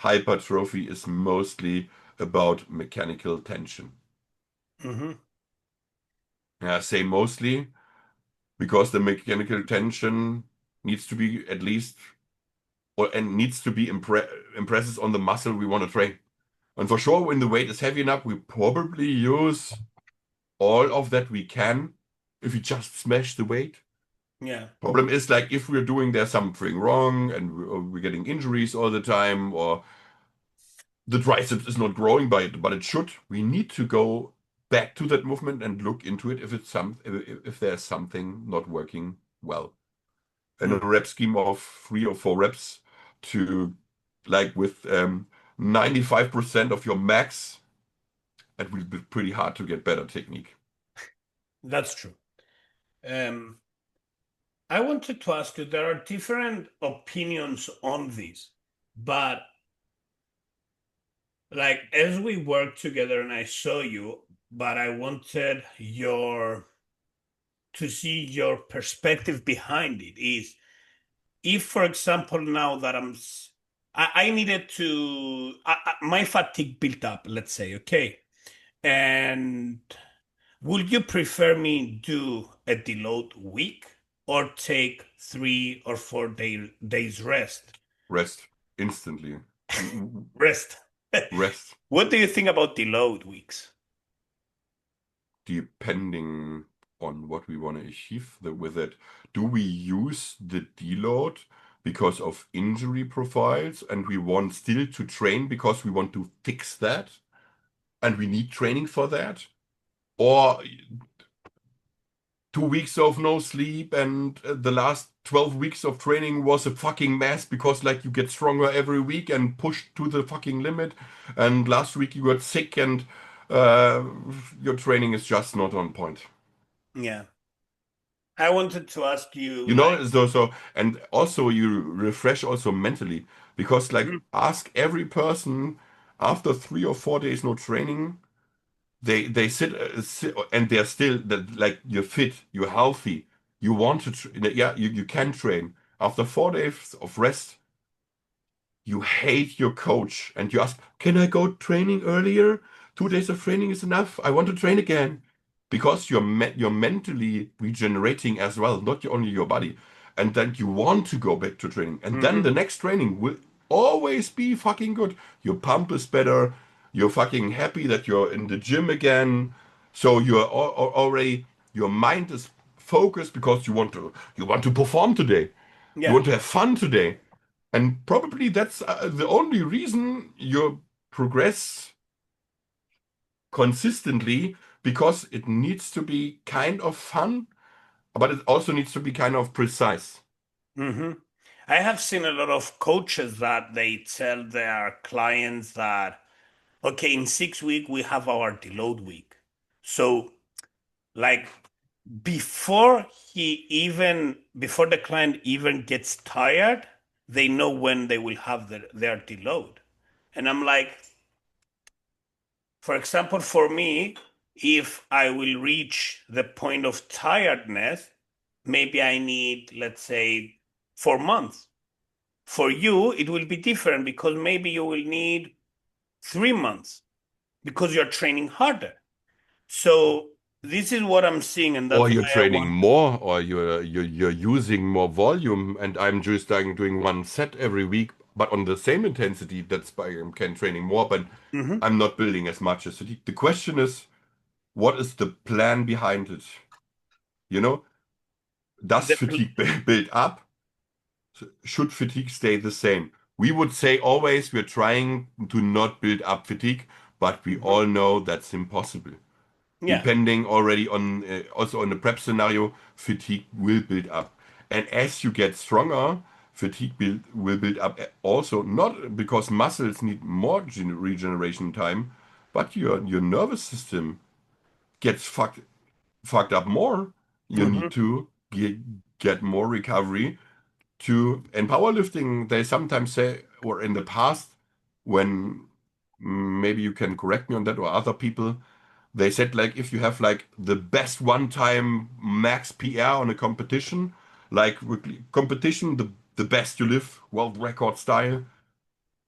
hypertrophy is mostly about mechanical tension. Mm-hmm. I say mostly because the mechanical tension needs to be at least and needs to be impresses on the muscle we want to train. And for sure, when the weight is heavy enough, we probably use all of that we can if we just smash the weight. Yeah. Problem is like if we're doing there something wrong and we're getting injuries all the time, or the triceps is not growing by it, but it should. We need to go back to that movement and look into it if there's something not working well. And a Mm. rep scheme of 3 or 4 reps to like with 95% of your max, it will be pretty hard to get better technique. That's true. Um, I wanted to ask you, there are different opinions on this, but like as we work together and I saw you, but I wanted your to see your perspective behind it is if, for example, now that I needed to, my fatigue built up, let's say, okay. And would you prefer me do a deload week or take 3 or 4 days rest? Rest instantly. Rest. Rest What do you think about deload weeks? depending on what we want to achieve with it. Do we use the deload because of injury profiles and we want still to train because we want to fix that and we need training for that? Or 2 weeks of no sleep and the last 12 weeks of training was a fucking mess because like you get stronger every week and pushed to the fucking limit, and last week you got sick and uh, your training is just not on point. Yeah. I wanted to ask you You like, know, so and also you refresh also mentally because like mhm, ask every person after 3 or 4 days no training, they sit and they're still that like you're fit, you're healthy, you want to yeah, you can train. After 4 days of rest, you hate your coach and you ask, can I go training earlier? 2 days of training is enough. I want to train again. Because you're mentally regenerating as well, not only your body. And then you want to go back to training. And then mhm, the next training will always be fucking good. Your pump is better. You're fucking happy that you're in the gym again. So you're already your mind is focused because you want to perform today. You yeah. want to have fun today. And probably that's the only reason you progress consistently because it needs to be kind of fun, but it also needs to be kind of precise. Hmm. I have seen a lot of coaches that they tell their clients that, okay, in 6 weeks we have our deload week. So, like before the client even gets tired, they know when they will have their deload. And I'm like, for example, for me, if I will reach the point of tiredness, maybe I need, let's say, 4 months. For you, it will be different because maybe you will need 3 months because you're training harder. So this is what I'm seeing, and Or that's you're why I training want. more, or you're using more volume, and I'm just like doing one set every week, but on the same intensity. That's why I'm can training more, but Mhm. I'm not building as much as fatigue. The question is, what is the plan behind it? You know, does The, fatigue build up? Should fatigue stay the same? We would say always we're trying to not build up fatigue, but we Mhm. all know that's impossible. Yeah. Depending already on also on the prep scenario, fatigue will build up. And as you get stronger, will build up also, not because muscles need more regeneration time, but your nervous system gets fucked up more. You need Mhm. to get more recovery to in powerlifting. They sometimes say, or in the past, when maybe you can correct me on that or other people, they said like if you have like the best one-time max PR on a competition, like competition, the best you live, world record style,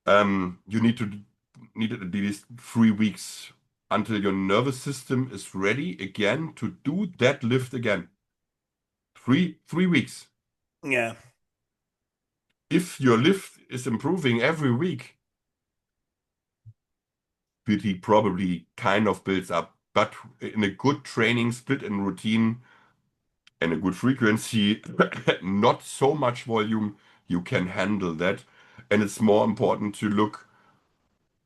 You need at least 3 weeks until your nervous system is ready again to do that lift again. Three weeks. Yeah. If your lift is improving every week, PT probably kind of builds up. But in a good training split and routine and a good frequency, not so much volume, you can handle that. And it's more important to look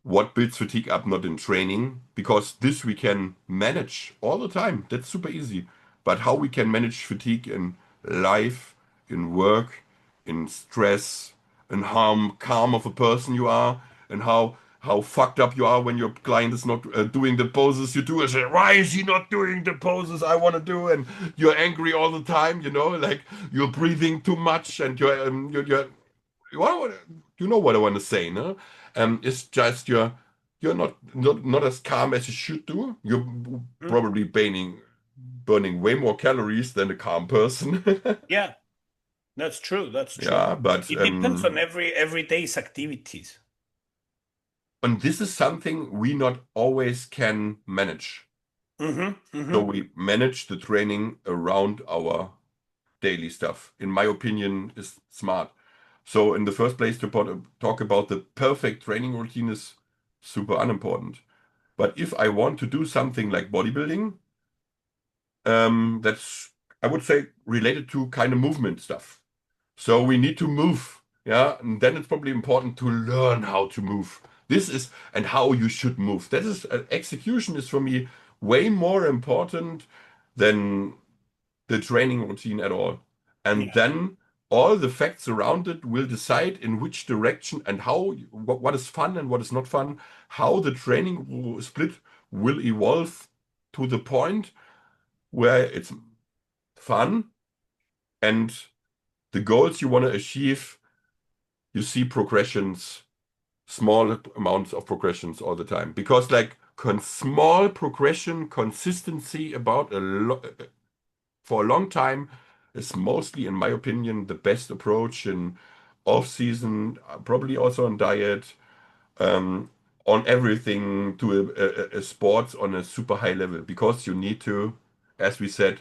what builds fatigue up, not in training, because this we can manage all the time. That's super easy. But how we can manage fatigue in life, in work, in stress, and how calm of a person you are, and how fucked up you are when your client is not doing the poses you do. And say, why is he not doing the poses I want to do? And you're angry all the time, like you're breathing too much, and well, you know what I want to say, no? It's just you're not as calm as you should do. You're Mhm. probably burning way more calories than a calm person. Yeah, that's true. That's true. Yeah, but It depends on everyday's activities. and this is something we not always can manage. So Hmm. we manage the training around our daily stuff. In my opinion, is smart. So in the first place, to talk about the perfect training routine is super unimportant. But if I want to do something like bodybuilding, that's, I would say, related to kind of movement stuff. So we need to move. Yeah. And then it's probably important to learn how to move. This is, and how you should move. That is, execution is for me way more important than the training routine at all. And Yeah. then all the facts around it will decide in which direction and how, what is fun and what is not fun, how the training split will evolve to the point where it's fun and the goals you want to achieve, you see progressions, small amounts of progressions all the time. Because like small progression, consistency about for a long time is mostly, in my opinion, the best approach in off season, probably also on diet, um, on everything to a sports on a super high level because you need to, as we said,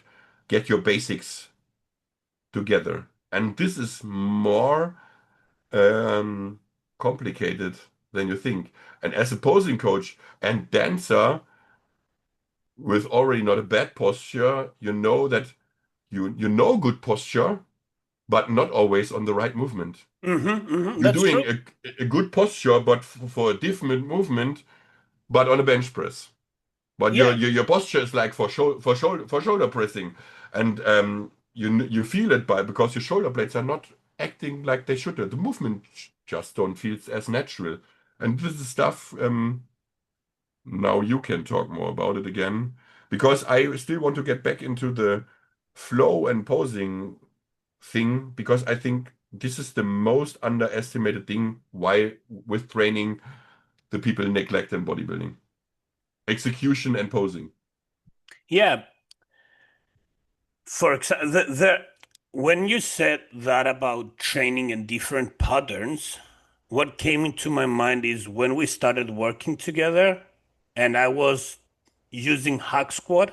get your basics together. And this is more um, complicated than you think. And as a posing coach and dancer with already not a bad posture, you know that you know good posture, but not always on the right movement. You're That's true. doing a good posture, but for a different movement, but on a bench press. But Yeah. your posture is like for shoulder pressing, and you feel it because your shoulder blades are not acting like they should. The movement just don't feel as natural, and this is stuff. Now you can talk more about it again because I still want to get back into the flow and posing thing because I think this is the most underestimated thing why with training the people neglect in bodybuilding. Execution and posing. Yeah. For example, when you said that about training and different patterns, what came into my mind is when we started working together and I was using hack squat,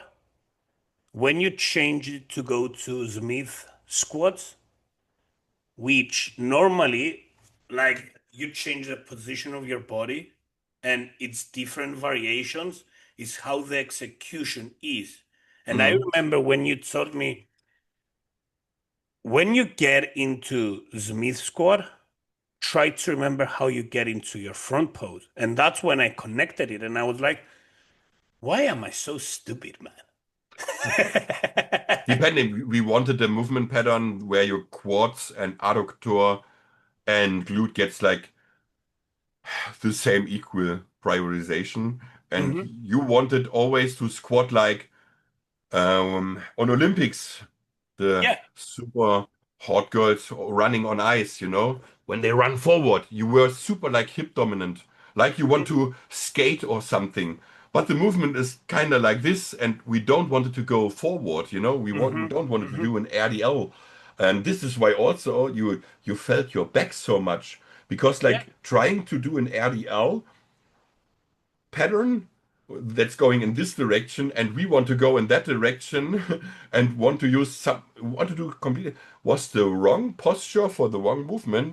when you change it to go to Smith squats, which normally, like you change the position of your body and its different variations, is how the execution is. And I Mm. remember when you told me, when you get into Smith squat, try to remember how you get into your front pose. And that's when I connected it. And I was like, why am I so stupid, man? Depending, we wanted a movement pattern where your quads and adductor and glute gets like the same equal prioritization, and Hmm. you wanted always to squat like on Olympics, the Yeah. super hot girls running on ice, when they run forward, you were super like hip dominant, like you want to skate or something. But the movement is kind of like this, and we don't want it to go forward, we Hmm. don't want it to Hmm. do an RDL. And this is why also you felt your back so much because Yeah. like trying to do an RDL pattern that's going in this direction and we want to go in that direction and want to do complete was the wrong posture for the wrong movement,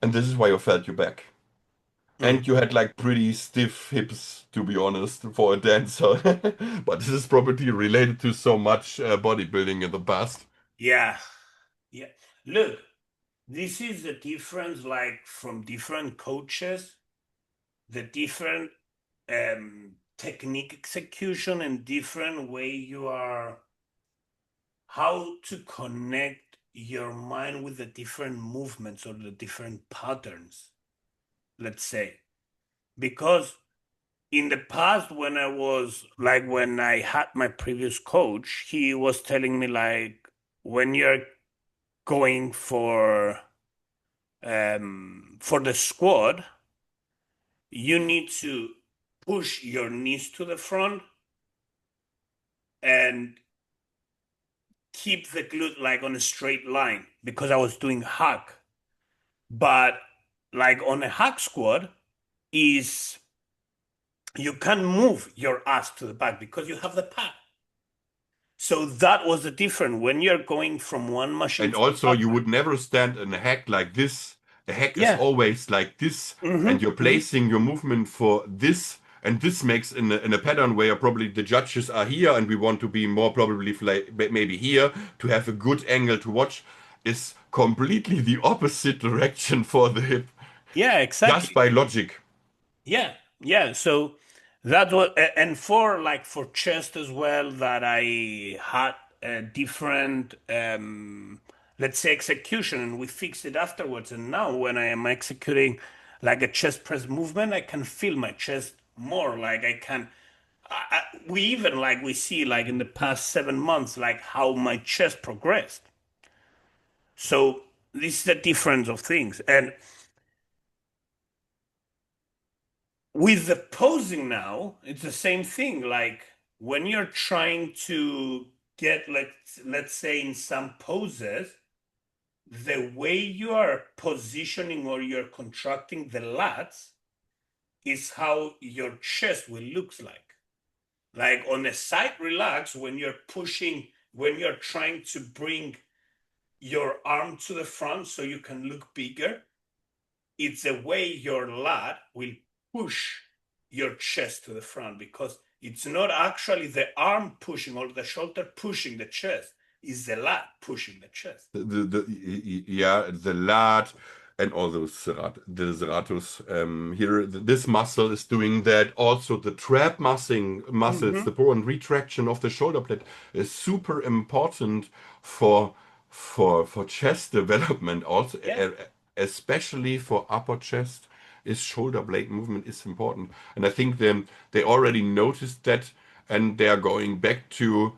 and this is why you felt your back. And you Mhm. had like pretty stiff hips, to be honest, for a dancer. But this is probably related to so much bodybuilding in the past. Yeah. Yeah. Look, this is the difference, like from different coaches, the different technique execution and different way you are, how to connect your mind with the different movements or the different patterns, let's say. Because in the past, when I was like, when I had my previous coach, he was telling me, like, when you're going for the squat, you need to push your knees to the front and keep the glute like on a straight line, because I was doing hack. But like on a hack squat is, you can move your ass to the back because you have the pad. So that was the difference when you're going from one machine And to also, you another. would never stand in a hack like this. A hack is Yeah. always like this, and Hmm. you're Hmm. placing your movement for this, and this makes in a pattern where probably the judges are here, and we want to be more probably like maybe here to have a good angle to watch, is completely the opposite direction for the hip, Yeah, just exactly. by logic. Yeah, yeah. So that was, and for like for chest as well, that I had a different, let's say, execution, and we fixed it afterwards. And now when I am executing like a chest press movement, I can feel my chest more. Like I can, we even like we see like in the past 7 months, like how my chest progressed. So this is the difference of things. And with the posing now, it's the same thing. Like when you're trying to get, like, let's say in some poses, the way you are positioning or you're contracting the lats is how your chest will looks like. Like on a side relax, when you're pushing, when you're trying to bring your arm to the front so you can look bigger, it's the way your lat will push your chest to the front, because it's not actually the arm pushing or the shoulder pushing the chest, it's the lat pushing the chest. Yeah, the lat and all those the serratus here. This muscle is doing that. Also, the trap muscles, Mm-hmm. the pull and retraction of the shoulder blade is super important for for chest development. Also, Yeah. especially for upper chest, is shoulder blade movement is important. And I think they already noticed that, and they are going back to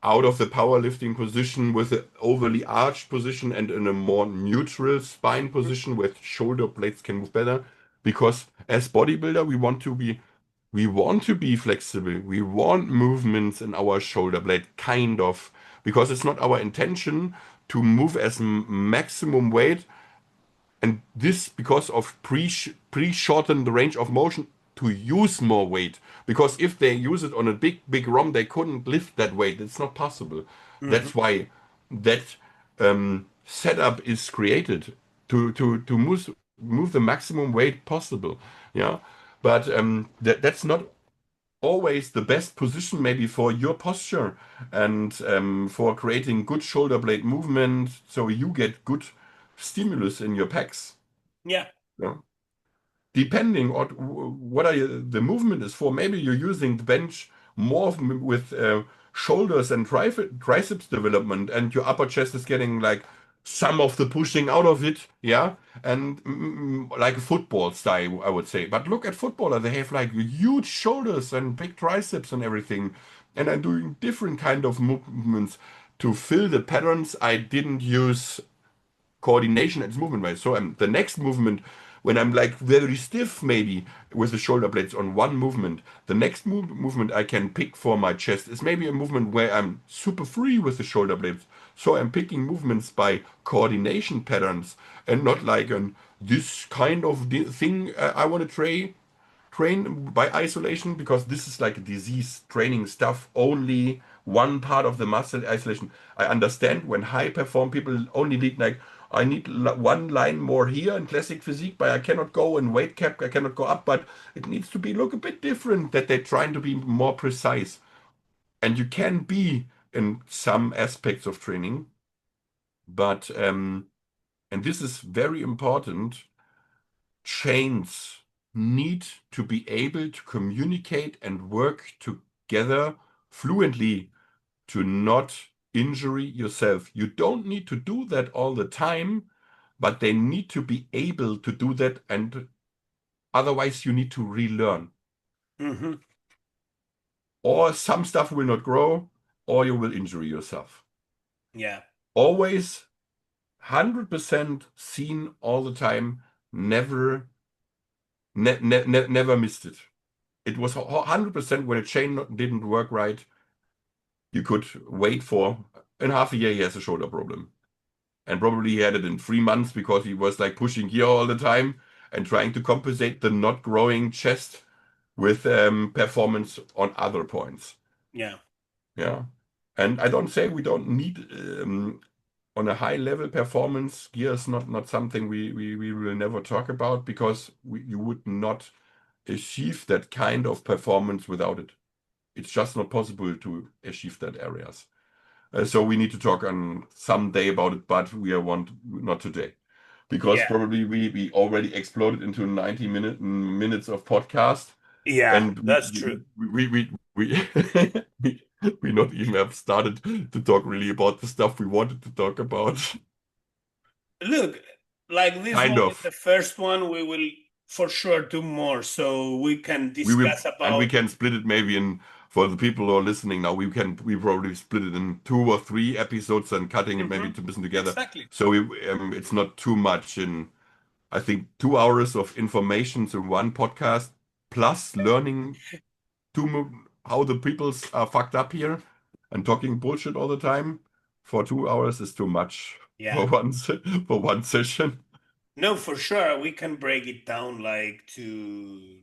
out of the powerlifting position with an overly arched position and in a more neutral spine position where shoulder blades can move better. Because as bodybuilder, we want to be flexible. We want movements in our shoulder blade, kind of, because it's not our intention to move as maximum weight, and this because of pre-shorten the range of motion to use more weight. Because if they use it on a big ROM, they couldn't lift that weight. It's not possible. Mm-hmm. That's why that setup is created to move the maximum weight possible. Yeah, but that's not always the best position maybe for your posture and for creating good shoulder blade movement so you get good stimulus in your pecs. Yeah. Yeah. Depending on what are the movement is for. Maybe you're using the bench more with shoulders and triceps development, and your upper chest is getting like some of the pushing out of it, yeah, and like a football style, I would say. But look at footballer; they have like huge shoulders and big triceps and everything, and I'm doing different kind of movements to fill the patterns I didn't use coordination and movement wise. So the next movement when I'm like very stiff, maybe with the shoulder blades on one movement, the next movement I can pick for my chest is maybe a movement where I'm super free with the shoulder blades. So I'm picking movements by coordination patterns and not like an this kind of thing I want to train by isolation, because this is like disease training stuff, only one part of the muscle isolation. I understand when high perform people only need like I need one line more here in classic physique, but I cannot go in weight cap, I cannot go up, but it needs to be look a bit different, that they're trying to be more precise. And you can be in some aspects of training, but and this is very important, chains need to be able to communicate and work together fluently to not injure yourself. You don't need to do that all the time, but they need to be able to do that, and otherwise you need to relearn. Hmm. Or some stuff will not grow, or you will injure yourself. Yeah. Always 100% seen all the time, never never missed it. It was 100% when a chain didn't work right. You could wait for in half a year he has a shoulder problem. And probably he had it in 3 months because he was like pushing here all the time and trying to compensate the not growing chest with performance on other points. Yeah. Yeah. And I don't say we don't need on a high level performance gear is not something we will never talk about, because you would not achieve that kind of performance without it. It's just not possible to achieve that areas. So we need to talk on some day about it, but we are want not today, because Yeah. probably we already exploded into 90 minutes of podcast, Yeah. and That's true. we we not even have started to talk really about the stuff we wanted to talk about. Look, like this Kind one is of. the first one. We will for sure do more, so we can We will, discuss and we about. can split it maybe in, for the people who are listening now, we probably split it in 2 or 3 episodes and cutting it maybe Mhm. to listen together. Exactly. So it's not too much in, I think, 2 hours of information in one podcast, plus learning how the peoples are fucked up here and talking bullshit all the time for 2 hours is too much Yeah. for one for one session. No, for sure. We can break it down like to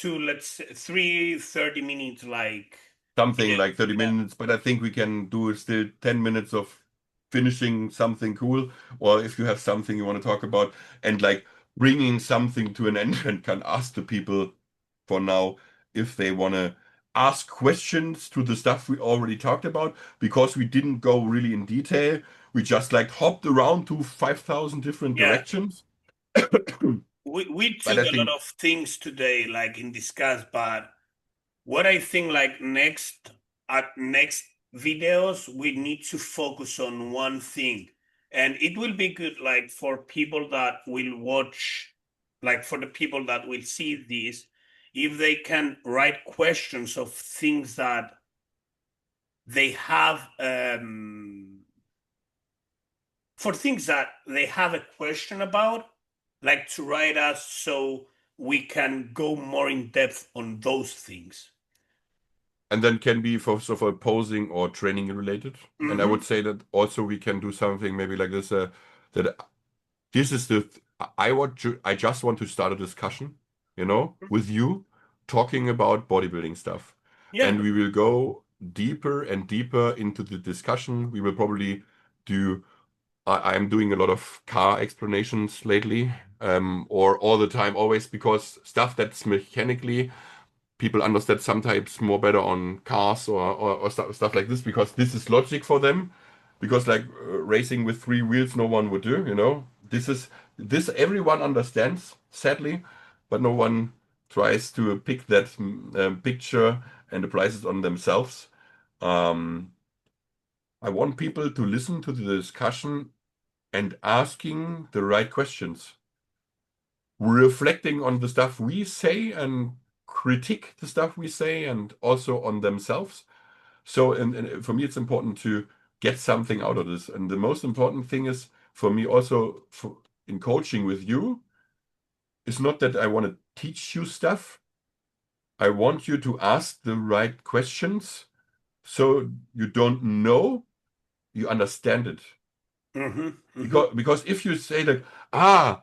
let's say three 30 minutes like Something videos. like 30 Yeah. minutes, but I think we can do still 10 minutes of finishing something cool, or if you have something you want to talk about, and like bringing something to an end and can ask the people for now if they want to ask questions to the stuff we already talked about, because we didn't go really in detail. We just like hopped around to 5,000 different Yeah. directions. We But took I a lot think of things today like in discuss, but what I think like next at next videos we need to focus on one thing. And it will be good like for people that will watch, like for the people that will see this, if they can write questions of things that they have for things that they have a question about, like to write us so we can go more in depth on those things. and then can be for so for posing or training related. And I Hmm. would say that also we can do something maybe like this, that this is I just want to start a discussion, with you talking about bodybuilding stuff. Yeah. And we will go deeper and deeper into the discussion. We will probably do I'm doing a lot of car explanations lately, or all the time, always, because stuff that's mechanically people understand sometimes more better on cars or stuff like this, because this is logic for them, because like racing with 3 wheels no one would do. This everyone understands, sadly, but no one tries to pick that picture and applies it on themselves. um, I want people to listen to the discussion and asking the right questions, reflecting on the stuff we say and critique the stuff we say, and also on themselves. So, and for me, it's important to get something out of this. And the most important thing is for me also in coaching with you, is not that I want to teach you stuff. I want you to ask the right questions so you don't know, you understand it. Mm-hmm. Mm-hmm. Because if you say like, ah,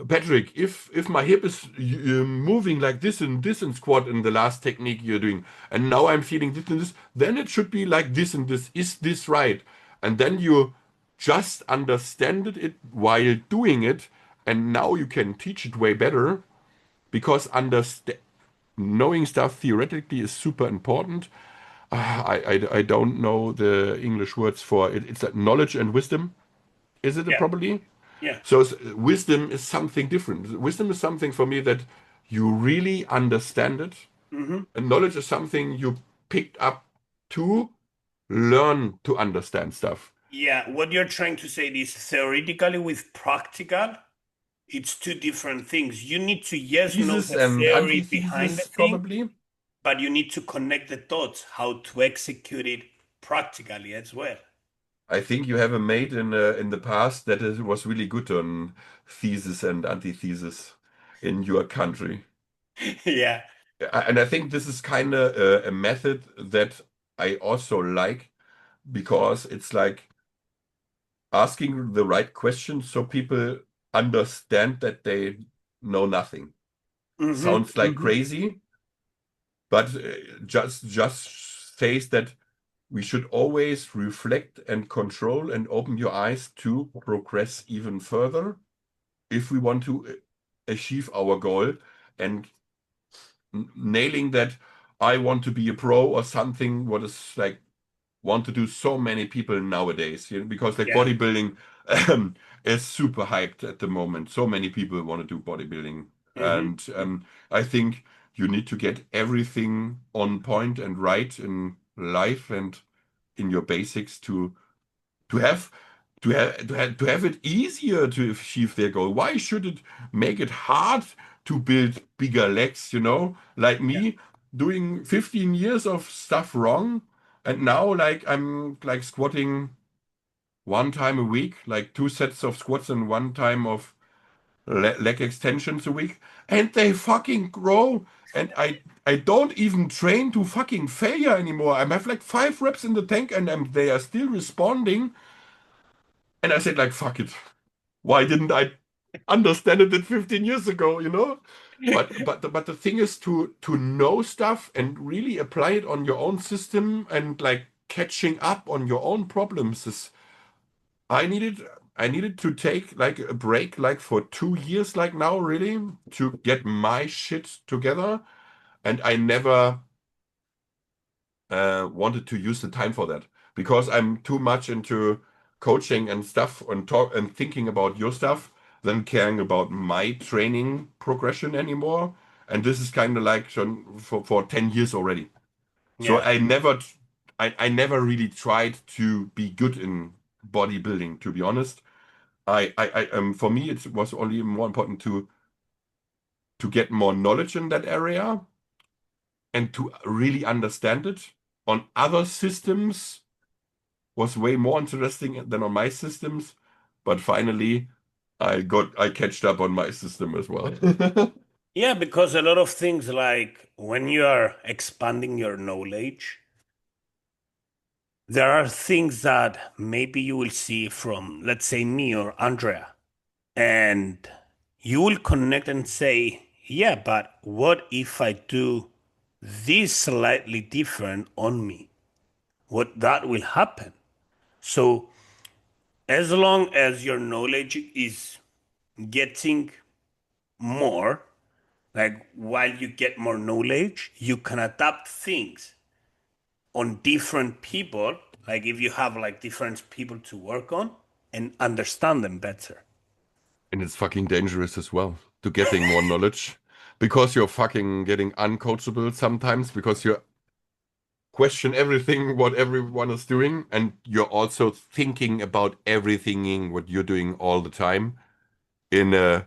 Patrick, if my hip is moving like this and squat in the last technique you're doing, and now I'm feeling this and this, then it should be like this and this. Is this right? And then you just understand it while doing it, and now you can teach it way better because understand knowing stuff theoretically is super important. I don't know the English words for it. It's like knowledge and wisdom. Is it Yeah. probably? Yeah. So wisdom is something different. Wisdom is something for me that you really understand it. Mm-hmm. And knowledge is something you picked up to learn to understand stuff. Yeah. What you're trying to say is theoretically with practical, it's two different things. You need to, yes, know Thesis the and theory behind the antithesis, thing, probably. but you need to connect the dots, how to execute it practically as well. I think you have a mate in the past that was really good on thesis and antithesis in your country. Yeah. And I think this is kind of a method that I also like because it's like asking the right questions so people understand that they know nothing. Mm-hmm. Sounds like Mm-hmm. crazy, but just says that we should always reflect and control and open your eyes to progress even further if we want to achieve our goal. And nailing that I want to be a pro or something, what is like want to do so many people nowadays, because like Yeah. bodybuilding is super hyped at the moment. So many people want to do bodybuilding, Mm-hmm. and I think you need to get everything on point and right in life and in your basics to have to have it easier to achieve their goal. Why should it make it hard to build bigger legs, Like Yeah. me doing 15 years of stuff wrong, and now like I'm like squatting one time a week, like two sets of squats and one time of leg extensions a week, and they fucking grow. And I don't even train to fucking failure anymore. I have like 5 reps in the tank, and they are still responding. And I said, like, fuck it. Why didn't I understand it 15 years ago? But the thing is to know stuff and really apply it on your own system and like catching up on your own problems is I needed I needed to take like a break like for 2 years like now really to get my shit together, and I never wanted to use the time for that because I'm too much into coaching and stuff and talk and thinking about your stuff than caring about my training progression anymore. And this is kind of like for 10 years already. So Yeah. I never really tried to be good in bodybuilding, to be honest. For me, it was only more important to get more knowledge in that area and to really understand it. On other systems was way more interesting than on my systems, but finally I catched up on my system as well. Yeah, because a lot of things like when you are expanding your knowledge, there are things that maybe you will see from, let's say, me or Andrea, and you will connect and say, yeah, but what if I do this slightly different on me? What that will happen? So, as long as your knowledge is getting more, like while you get more knowledge, you can adapt things on different people, like if you have like different people to work on and understand them better. And it's fucking dangerous as well to getting more knowledge because you're fucking getting uncoachable sometimes because you question everything what everyone is doing, and you're also thinking about everything what you're doing all the time in a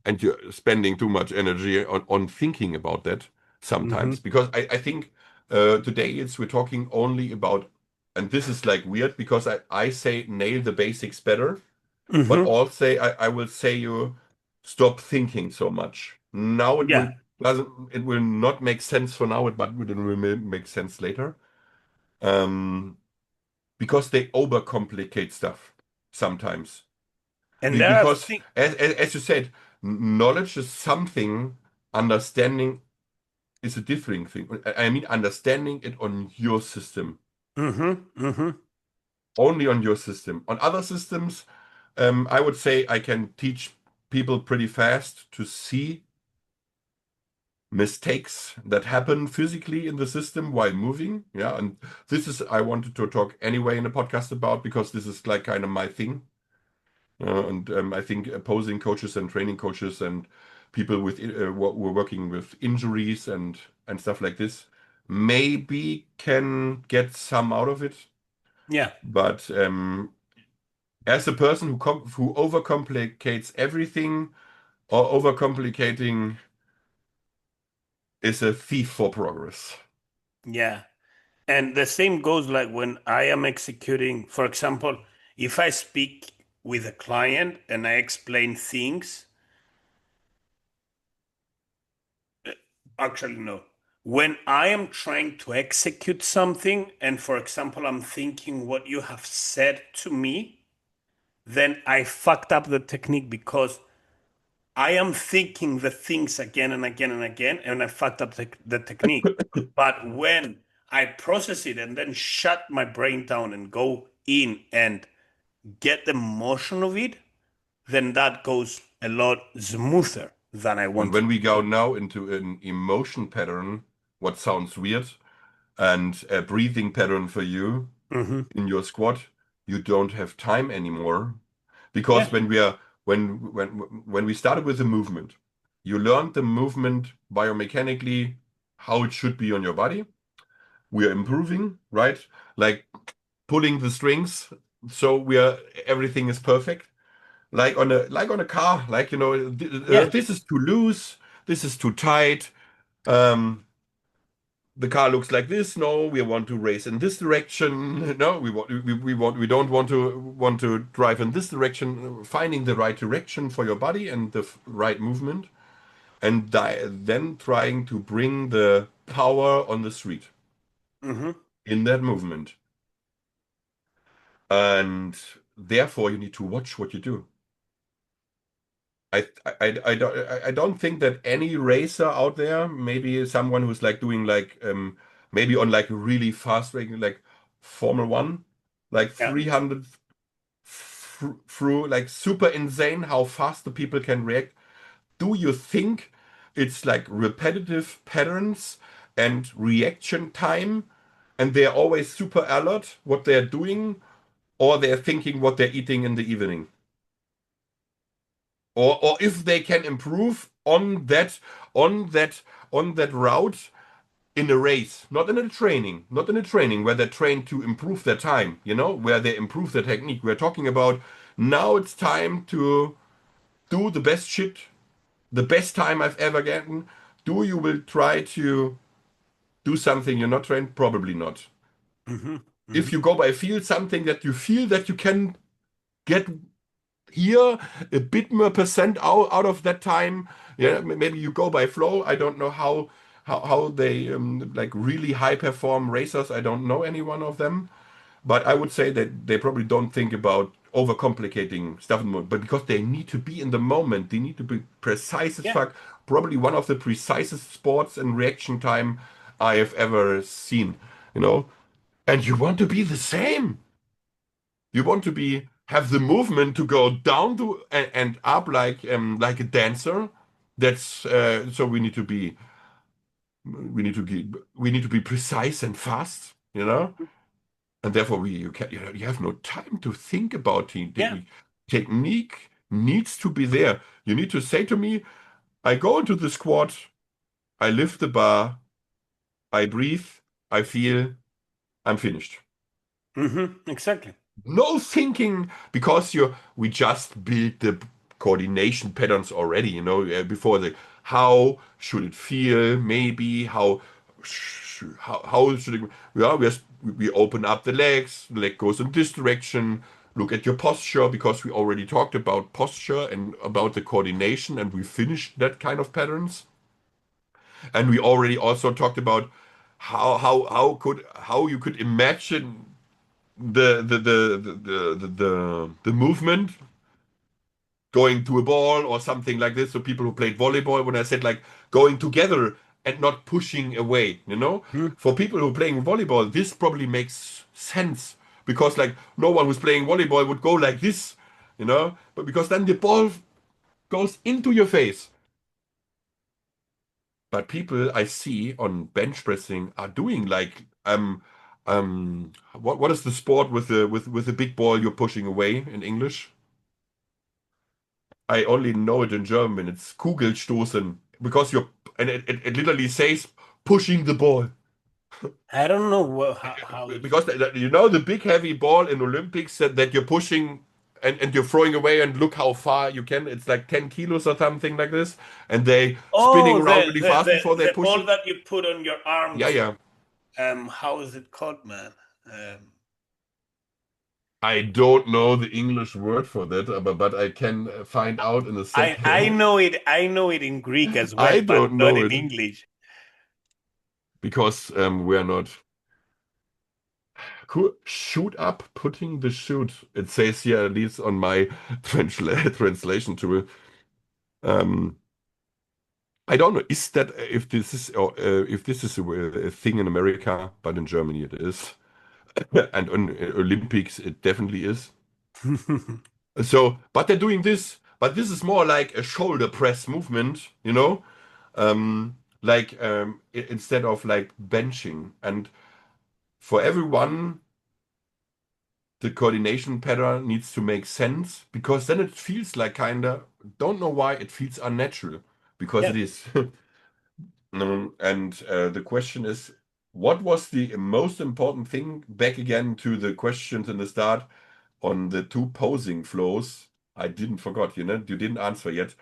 and you're spending too much energy on thinking about that Mm-hmm. sometimes because I think today we're talking only about, and this is like weird because I say nail the basics better, but Mm-hmm. also I will say you stop thinking so much. Now Yeah. it will not make sense for now, but it will make sense later. Um, because they overcomplicate stuff sometimes. And there are Because things, as you said, knowledge is something, understanding is a different thing. I mean, understanding it on your system, mm-hmm, mm-hmm. only on your system. On other systems, I would say I can teach people pretty fast to see mistakes that happen physically in the system while moving. Yeah, and this is I wanted to talk anyway in a podcast about because this is like kind of my thing. And I think opposing coaches and training coaches and people with who are working with injuries and stuff like this maybe can get some out of it. Yeah, But as a person who overcomplicates everything or overcomplicating is a thief for progress. yeah. And the same goes like when I am executing, for example, if I speak with a client and I explain things, actually, no. When I am trying to execute something, and for example, I'm thinking what you have said to me, then I fucked up the technique because I am thinking the things again and again and again, and I fucked up the technique. But when I process it and then shut my brain down and go in and get the motion of it, then that goes a lot smoother than I And wanted. when we go now into an emotion pattern, what sounds weird, and a breathing pattern for you Hmm. in your squat, you don't have time anymore. Because Yeah, when we started with the movement, you learned the movement biomechanically, how it should be on your body. We are improving, right? Like pulling the strings, so everything is perfect. Like on a car, like yeah, this is too loose, this is too tight. Um, the car looks like this. No, we want to race in this direction. No, we don't want to drive in this direction. Finding the right direction for your body and the right movement, and then trying to bring the power on the street hmm, in that movement. And therefore, you need to watch what you do. I don't think that any racer out there, maybe someone who's like doing like maybe on like really fast racing like Formula One, like yeah, 300 through like super insane how fast the people can react. Do you think it's like repetitive patterns and reaction time and they're always super alert what they're doing or they're thinking what they're eating in the evening? Or if they can improve on that on that route in a race, not in a training where they're trained to improve their time, where they improve their technique. We're talking about now it's time to do the best shit, the best time I've ever gotten. Do you will try to do something you're not trained? Probably not. hmm, If hmm, you go by something that you feel that you can get here a bit more percent out of that time. Yeah, maybe you go by flow. I don't know how they like really high perform racers. I don't know any one of them, but I would say that they probably don't think about overcomplicating stuff in the moment. But because they need to be in the moment, they need to be precise as yeah, fuck. Probably one of the precisest sports and reaction time I have ever seen. You know, and you want to be the same. You want to be have the movement to go down to and up like a dancer. That's so we need to be precise and fast, and therefore you have no time to think about yeah. technique. Technique needs to be there. You need to say to me, I go into the squat, I lift the bar, I breathe, I feel, I'm finished. Exactly. No thinking because we just built the coordination patterns already, before the how should it feel, maybe how should it, we open up the legs, the leg goes in this direction, Look at your posture because we already talked about posture and about the coordination, and we finished that kind of patterns. And we already also talked about how you could imagine the movement going to a ball or something like this. So people who played volleyball, when I said like going together and not pushing away, Hmm. for people who are playing volleyball, this probably makes sense because like no one who's playing volleyball would go like this, but because then the ball goes into your face. But people I see on bench pressing are doing like what is the sport with the big ball you're pushing away in English? I only know it in German. It's Kugelstoßen because it literally says pushing the ball. I don't know how it's. Because the big heavy ball in Olympics that you're pushing and you're throwing away and look how far you can. It's like 10 kilos or something like this. And they spinning Oh, around really fast before they the push ball it. that you put on your Yeah, arms. yeah. How is it called, man? Um, I don't know the English word for that, but I can find out in a I second. know it. I know it in Greek as well, I but don't not know in it English. because we're not. Cool. Shoot up, putting the shoot. It says here, at least on my translation tool. Um, I don't know. Is that if this is a thing in America, but in Germany it is, and on Olympics it definitely is. So, but they're doing this, but this is more like a shoulder press movement, like instead of like benching. And for everyone, the coordination pattern needs to make sense because then it feels like kinda, don't know why it feels unnatural because Yeah. it is. And the question is, what was the most important thing? Back again to the questions in the start on the two posing flows. I didn't forgot, you didn't answer yet.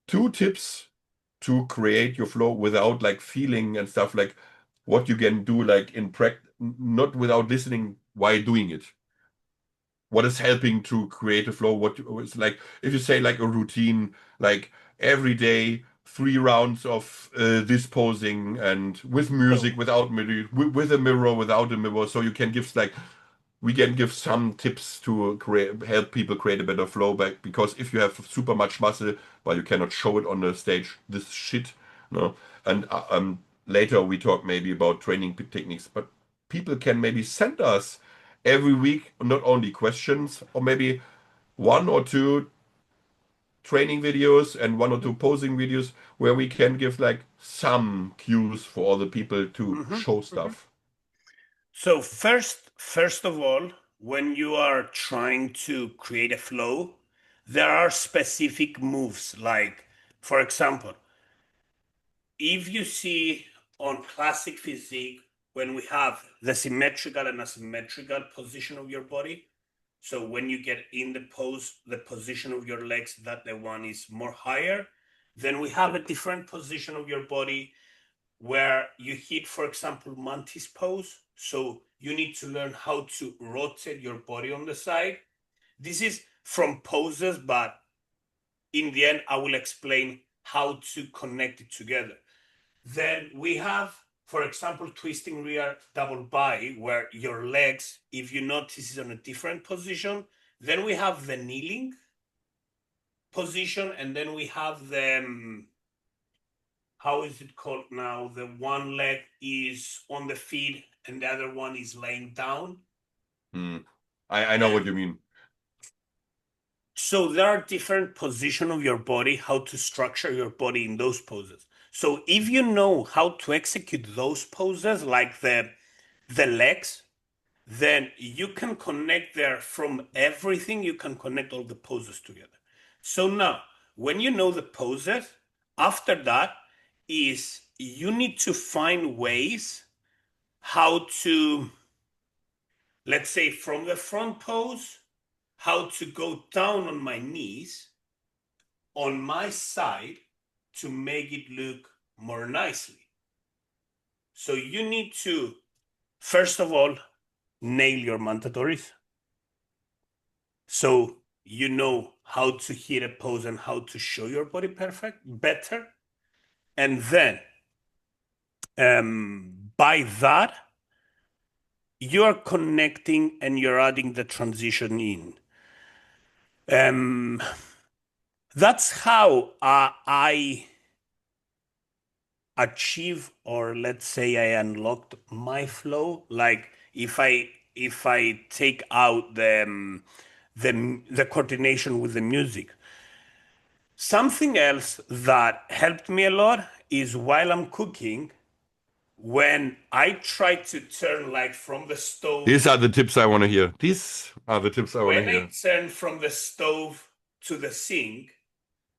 Two tips to create your flow without like feeling and stuff like what you can do like in practice, not without listening while doing it. What is helping to create a flow? It's like if you say like a routine, like every day 3 rounds of this posing and with So, music, without music, with a mirror, without a mirror, so you can give like we can give some tips to help people create a better flow back because if you have super much muscle but you cannot show it on the stage, this shit, no. And later we talk maybe about training techniques, but people can maybe send us every week not only questions or maybe 1 or 2 training videos and 1 or 2 posing videos where we can give like some cues for all the people to mhm, show mhm. stuff. So first of all, when you are trying to create a flow, there are specific moves. Like, for example, if you see on classic physique, when we have the symmetrical and asymmetrical position of your body, so when you get in the pose, the position of your legs, that the one is more higher, then we have a different position of your body where you hit, for example, mantis pose. So you need to learn how to rotate your body on the side. This is from poses, but in the end, I will explain how to connect it together. Then we have, for example, twisting rear double by, where your legs, if you notice, is on a different position. Then we have the kneeling position, and then we have the how is it called now? The one leg is on the feet and the other one is laying down. Hmm. I know what you mean. So there are different position of your body, how to structure your body in those poses. So if you know how to execute those poses, like the legs, then you can connect there from everything. You can connect all the poses together. So now, when you know the poses, after that is you need to find ways how to, let's say, from the front pose, how to go down on my knees on my side to make it look more nicely. So you need to, first of all, nail your mandatories. So you know how to hit a pose and how to show your body perfect better. And then by that, you're connecting and you're adding the transition in. Um, that's how I achieve, or let's say I unlocked my flow. Like if I take out the coordination with the music. Something else that helped me a lot is while I'm cooking, when I try to turn like from the These stove, are the tips I want to hear. These are the tips I want to when I hear. turn from the stove to the sink,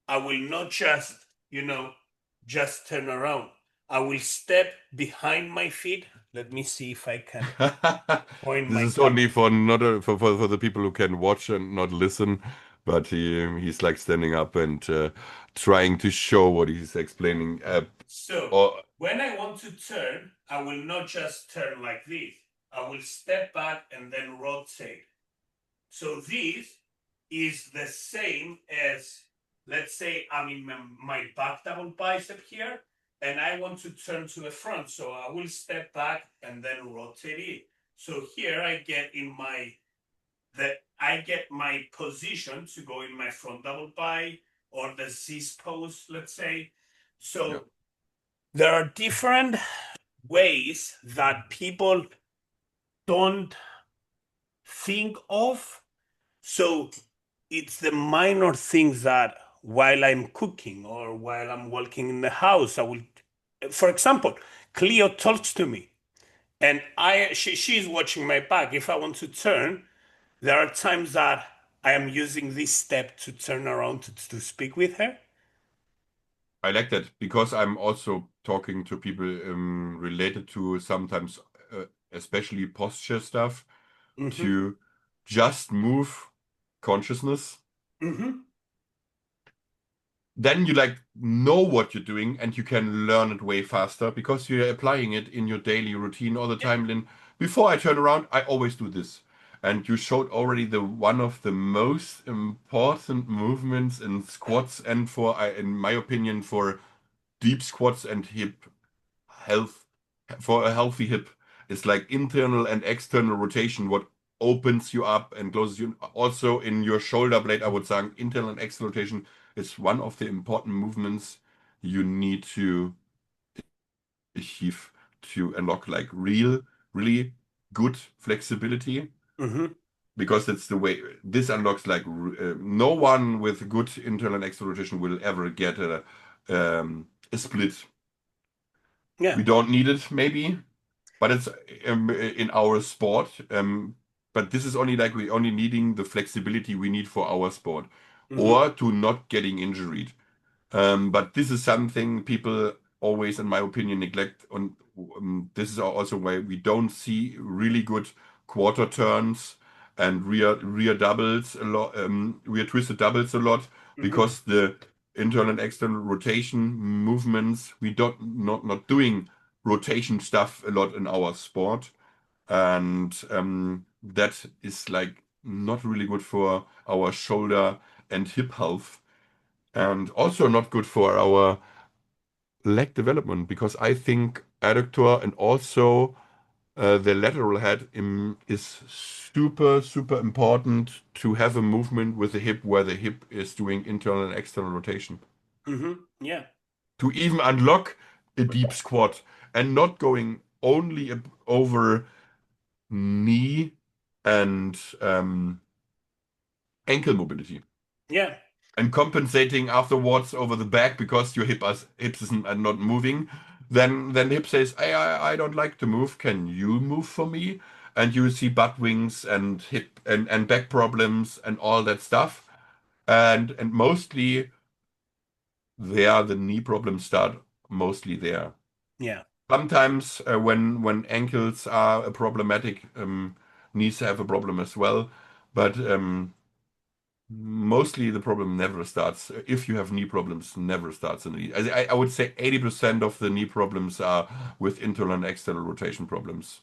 I will not just, just turn around. I will step behind my feet. Let me see if I can point This my is camera. only for not for the people who can watch and not listen, but he's like standing up and trying to show what he's explaining. So Or when I want to turn, I will not just turn like this. I will step back and then rotate. So this is the same as, let's say I'm in my back double bicep here, and I want to turn to the front. So I will step back and then rotate it. So here I get my position to go in my front double bi or the Z pose, let's say. yeah, So there are different ways that people don't think of. So it's the minor things that while I'm cooking or while I'm walking in the house, I will, for example, Cleo talks to me and she's watching my back. If I want to turn, there are times that I am using this step to turn around to speak with her. I like that because I'm also talking to people related to sometimes, especially posture stuff, Mm-hmm. to just move consciousness. Mm-hmm. Then you like know what you're doing and you can learn it way faster because you're applying it in your daily routine all the Yeah. time. Lynn, before I turn around, I always do this. And you showed already the one of the most important movements in squats and for, in my opinion, for deep squats and hip health, for a healthy hip, is like internal and external rotation, what opens you up and closes you. Also in your shoulder blade, I would say internal and external rotation is one of the important movements you need to achieve to unlock like really good flexibility, Mm-hmm. because it's the way this unlocks like no one with good internal and external rotation will ever get a split. Yeah. We don't need it, maybe, but it's in our sport. But this is only like we only needing the flexibility we need for our sport, Mm-hmm. or to not getting injured. But this is something people always, in my opinion, neglect. And this is also why we don't see really good quarter turns and rear doubles a lot, rear twisted doubles a lot, Mm-hmm. because the internal and external rotation movements, we don't not doing rotation stuff a lot in our sport, and that is like not really good for our shoulder and hip health, and also not good for our leg development, because I think adductor and also the lateral head is super important to have a movement with the hip where the hip is doing internal and external rotation Mm-hmm. Yeah. to even unlock a deep squat and not going only over knee and ankle mobility, Yeah. and compensating afterwards over the back because your hips are not moving. Then hip says, I don't like to move. Can you move for me? And you see butt wings and hip and back problems and all that stuff. And mostly there the knee problems start mostly there. Yeah. Sometimes when ankles are a problematic, knees have a problem as well. But mostly the problem never starts. If you have knee problems, never starts in the knee. I would say 80% of the knee problems are with internal and external rotation problems.